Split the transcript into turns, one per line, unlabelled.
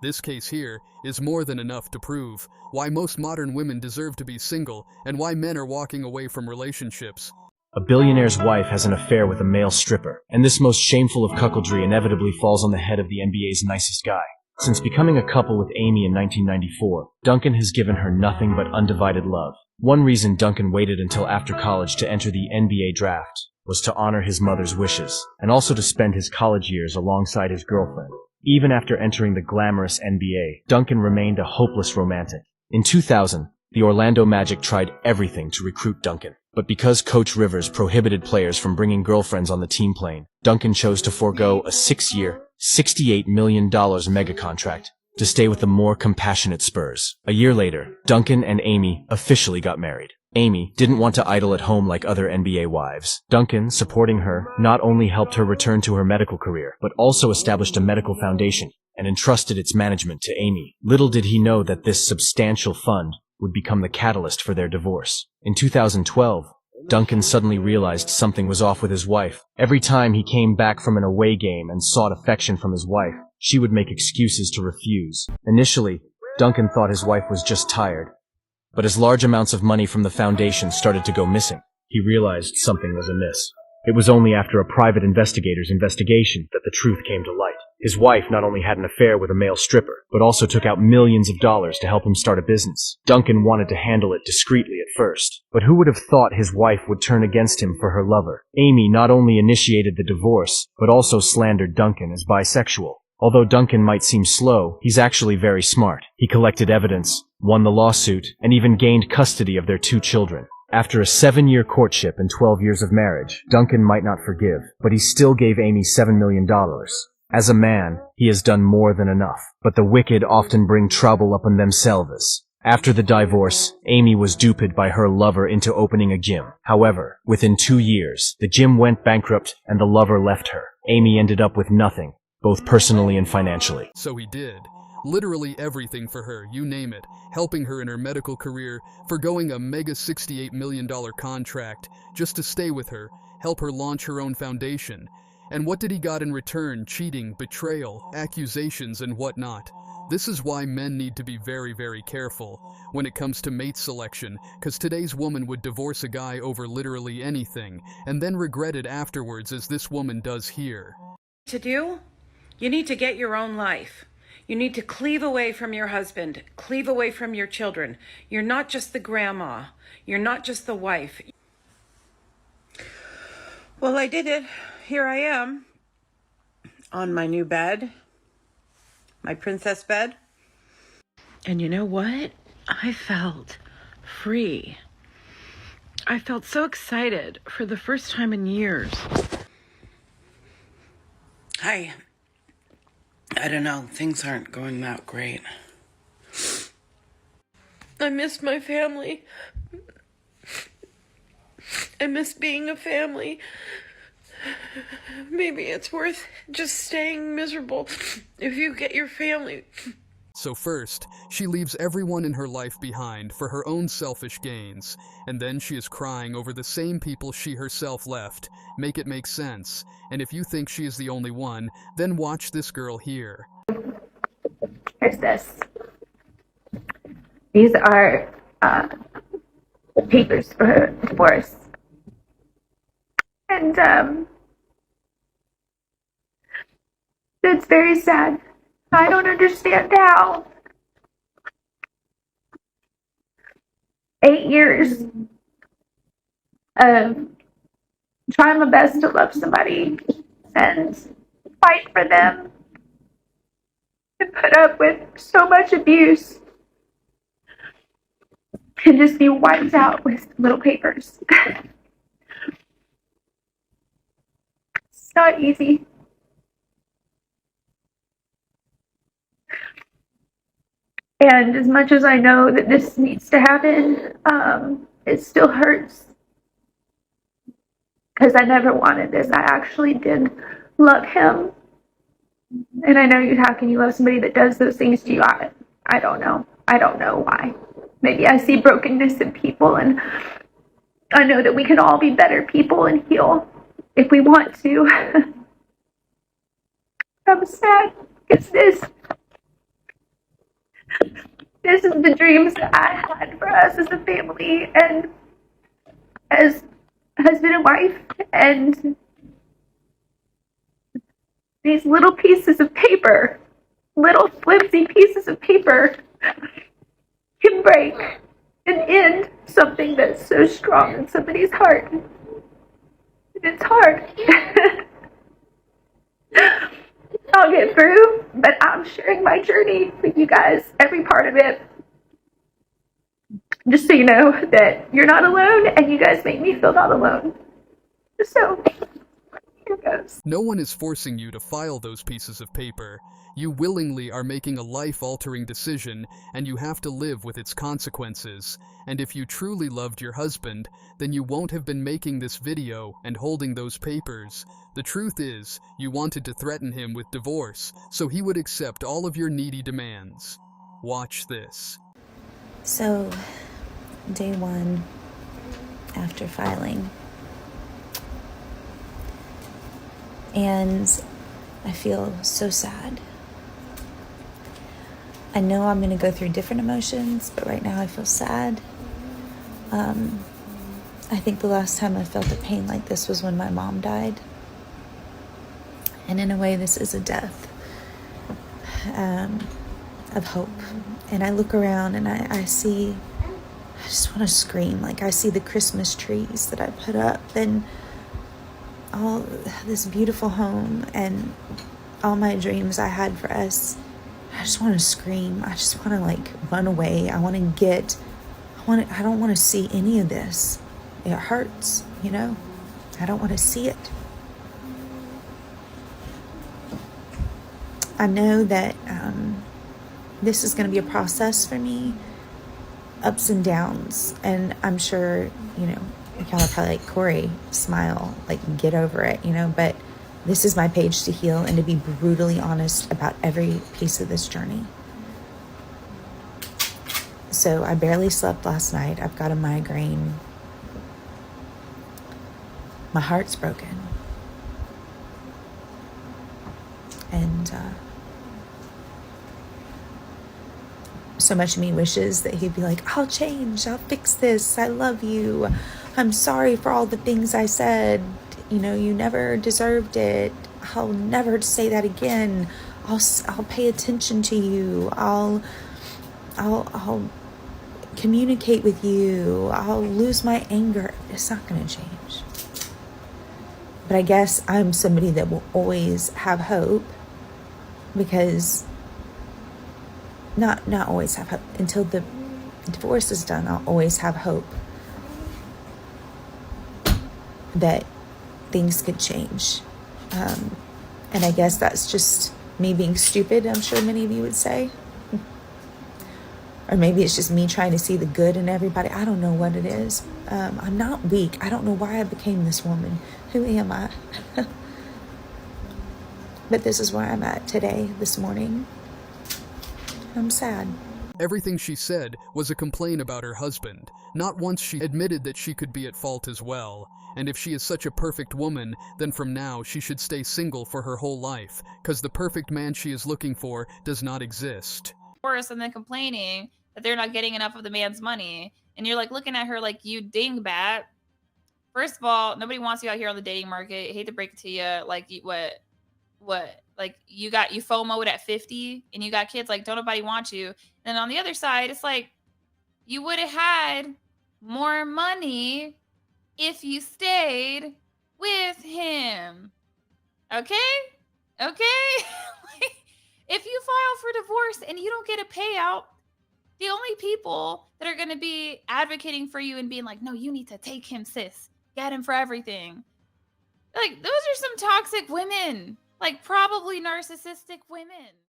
This case here is more than enough to prove why most modern women deserve to be single and why men are walking away from relationships.
A billionaire's wife has an affair with a male stripper, and this most shameful of cuckoldry inevitably falls on the head of the NBA's nicest guy. Since becoming a couple with Amy in 1994, Duncan has given her nothing but undivided love. One reason Duncan waited until after college to enter the NBA draft was to honor his mother's wishes, and also to spend his college years alongside his girlfriend. Even after entering the glamorous NBA, Duncan remained a hopeless romantic. In 2000, the Orlando Magic tried everything to recruit Duncan. But because Coach Rivers prohibited players from bringing girlfriends on the team plane, Duncan chose to forego a 6-year, $68 million mega contract to stay with the more compassionate Spurs. A year later, Duncan and Amy officially got married. Amy didn't want to idle at home like other NBA wives. Duncan, supporting her, not only helped her return to her medical career, but also established a medical foundation and entrusted its management to Amy. Little did he know that this substantial fund would become the catalyst for their divorce. In 2012, Duncan suddenly realized something was off with his wife. Every time he came back from an away game and sought affection from his wife, she would make excuses to refuse. Initially, Duncan thought his wife was just tired. But as large amounts of money from the foundation started to go missing, he realized something was amiss. It was only after a private investigator's investigation that the truth came to light. His wife not only had an affair with a male stripper, but also took out millions of dollars to help him start a business. Duncan wanted to handle it discreetly at first, but who would have thought his wife would turn against him for her lover? Amy not only initiated the divorce, but also slandered Duncan as bisexual. Although Duncan might seem slow, he's actually very smart. He collected evidence, won the lawsuit, and even gained custody of their 2 children. After a 7-year courtship and 12 years of marriage, Duncan might not forgive, but he still gave Amy $7 million. As a man, he has done more than enough, but the wicked often bring trouble upon themselves. After the divorce, Amy was duped by her lover into opening a gym. However, within 2 years, the gym went bankrupt and the lover left her. Amy ended up with nothing, both personally and financially.
So he did. Literally everything for her, you name it, helping her in her medical career, forgoing a mega $68 million contract just to stay with her, help her launch her own foundation. And what did he got in return? Cheating, betrayal, accusations, and whatnot. This is why men need to be very, very careful when it comes to mate selection, because today's woman would divorce a guy over literally anything, and then regret it afterwards, as this woman does here.
You need to get your own life. You need to cleave away from your husband, cleave away from your children. You're not just the grandma. You're not just the wife. Well, I did it. Here I am on my new bed, my princess bed. And you know what? I felt free. I felt so excited for the first time in years. I don't know, things aren't going that great. I miss my family. I miss being a family. Maybe it's worth just staying miserable if you get your family.
So first, she leaves everyone in her life behind for her own selfish gains, and then she is crying over the same people she herself left. Make it make sense. And if you think she is the only one, then watch this girl here.
Here's this. These are papers for her divorce. And it's very sad. I don't understand how. 8 years of trying my best to love somebody and fight for them and put up with so much abuse and just be wiped out with little papers. It's not easy. And as much as I know that this needs to happen, it still hurts. Because I never wanted this. I actually did love him. And I know how can you love somebody that does those things to you? I don't know. I don't know why. Maybe I see brokenness in people, and I know that we can all be better people and heal if we want to. I'm sad. It's this. This is the dreams that I had for us as a family and as husband and wife. And these little pieces of paper, little flimsy pieces of paper, can break and end something that's so strong in somebody's heart. And it's hard. I'll get through, but I'm sharing my journey with you guys, every part of it. Just so you know that you're not alone, and you guys make me feel not alone. So, here goes.
No one is forcing you to file those pieces of paper. You willingly are making a life-altering decision, and you have to live with its consequences. And if you truly loved your husband, then you won't have been making this video and holding those papers. The truth is, you wanted to threaten him with divorce, so he would accept all of your needy demands. Watch this.
So, day one after filing. And I feel so sad. I know I'm going to go through different emotions, but right now I feel sad. I think the last time I felt a pain like this was when my mom died. And in a way, this is a death of hope. And I look around and I see, I just want to scream. Like, I see the Christmas trees that I put up and all this beautiful home and all my dreams I had for us. I just want to scream. I just want to like run away. I don't want to see any of this. It hurts, you know? I don't want to see it. I know that this is going to be a process for me, ups and downs, and I'm sure, you know, y'all are probably like, Corey, smile, like get over it, you know, but this is my page to heal and to be brutally honest about every piece of this journey. So I barely slept last night. I've got a migraine. My heart's broken. And so much of me wishes that he'd be like, I'll change, I'll fix this, I love you, I'm sorry for all the things I said, you know, you never deserved it, I'll never say that again, I'll pay attention to you, I'll communicate with you, I'll lose my anger. It's not going to change. But I guess I'm somebody that will always have hope, because not always have hope. Until the divorce is done, I'll always have hope that things could change. And I guess that's just me being stupid, I'm sure many of you would say. Or maybe it's just me trying to see the good in everybody. I don't know what it is. I'm not weak. I don't know why I became this woman. Who am I? But this is where I'm at today, this morning. I'm sad.
Everything she said was a complaint about her husband. Not once she admitted that she could be at fault as well. And if she is such a perfect woman, then from now she should stay single for her whole life, because the perfect man she is looking for does not exist.
Worse, and then complaining that they're not getting enough of the man's money. And you're like looking at her like, you dingbat. First of all, nobody wants you out here on the dating market. I hate to break it to you. Like, what? Like, you FOMO'd at 50 and you got kids. Like, don't nobody want you. And on the other side, it's like, you would have had more money if you stayed with him. Okay? If you file for divorce and you don't get a payout, the only people that are going to be advocating for you and being like, no, you need to take him, sis. Get him for everything. Like, those are some toxic women. Like, probably narcissistic women.